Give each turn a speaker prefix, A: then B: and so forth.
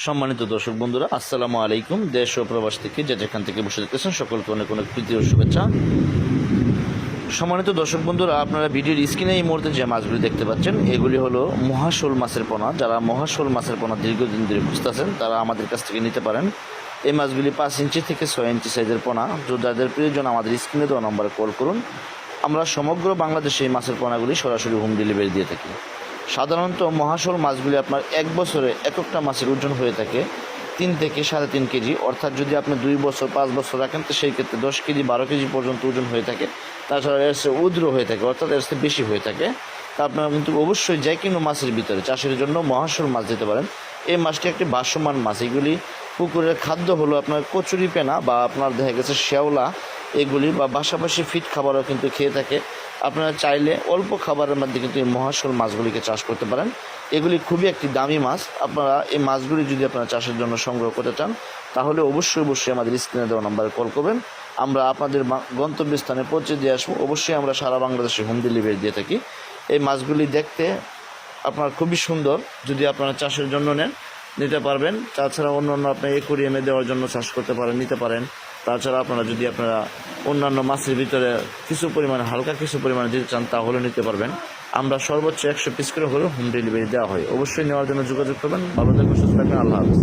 A: সম্মানিত দর্শক বন্ধুরা, আসসালামু আলাইকুম। দেশ ও প্রবাস থেকে যেখান থেকে বসে দেখতেছেন সকলকে অনেক অনেক প্রীতি ও শুভেচ্ছা। সম্মানিত দর্শক বন্ধুরা, আপনারা ভিডিওর স্ক্রিনে এই মুহূর্তে যে মাছগুলি দেখতে পাচ্ছেন এগুলি হলো মহাশোল মাছের পোনা। যারা মহাশোল মাছের পোনা দীর্ঘদিন ধরে খুঁজতেছেন তারা আমাদের কাছ থেকে নিতে পারেন। এই মাছগুলি 5 ইঞ্চি থেকে 6 ইঞ্চি সাইজের পোনা। যাদের প্রয়োজন আমাদের স্ক্রিনে দেওয়া নম্বরে কল করুন। আমরা সমগ্র বাংলাদেশে এই মাছের পোনাগুলি সরাসরি হোম ডেলিভারি দিয়ে থাকি। সাধারণত মহাশোল মাছগুলি আপনার এক বছরে এক একটা মাছের ওজন হয়ে থাকে 3 থেকে 3.5 কেজি। অর্থাৎ যদি আপনি 2 বছর 5 বছর রাখেন তো সেই ক্ষেত্রে 10 কেজি 12 কেজি পর্যন্ত ওজন হয়ে থাকে। তাছাড়া এর চেয়ে উদ্র হয়ে থাকে, অর্থাৎ এর চেয়ে বেশি হয়ে থাকে। তা আপনারা কিন্তু অবশ্যই যে কোনো মাছের ভিতরে চাষের জন্য মহাশোল মাছ দিতে পারেন। এই মাছটি একটি ভাসমান মাছ। এগুলি পুকুরের খাদ্য হলো আপনার কচুরি পেনা বা আপনার দেখা গেছে শ্যাওলা এগুলি, বা পাশাপাশি ফিট খাবারও কিন্তু খেয়ে থাকে। আপনারা চাইলে অল্প খাবারের মধ্যে কিন্তু এই মহাশোল মাছগুলিকে চাষ করতে পারেন। এগুলি খুবই একটি দামি মাছ। আপনারা এই মাছগুলি যদি আপনারা চাষের জন্য সংগ্রহ করতে চান তাহলে অবশ্যই আমাদের স্ক্রিনে দেওয়া নাম্বারে কল করবেন। আমরা আপনাদের গন্তব্যস্থানে পৌঁছে দিয়ে আসবো। অবশ্যই আমরা সারা বাংলাদেশে হোম ডেলিভারি দিয়ে থাকি। এই মাছগুলি দেখতে আপনার খুবই সুন্দর। যদি আপনারা চাষের জন্য নেন নিতে পারবেন। তাছাড়া অন্যান্য আপনি অ্যাকোয়ারিয়ামে দেওয়ার জন্য চাষ করতে পারেন, নিতে পারেন। তাছাড়া আপনারা অন্যান্য মাছের ভিতরে হালকা কিছু পরিমাণে দিতে চান তাহলে নিতে পারবেন। আমরা সর্বোচ্চ 100 পিস করে হলেও হোম ডেলিভারি দেওয়া হয়। অবশ্যই নেওয়ার জন্য যোগাযোগ করবেন। ভালো থাকবেন, সুস্থ থাকবেন। আল্লাহ হাফেজ।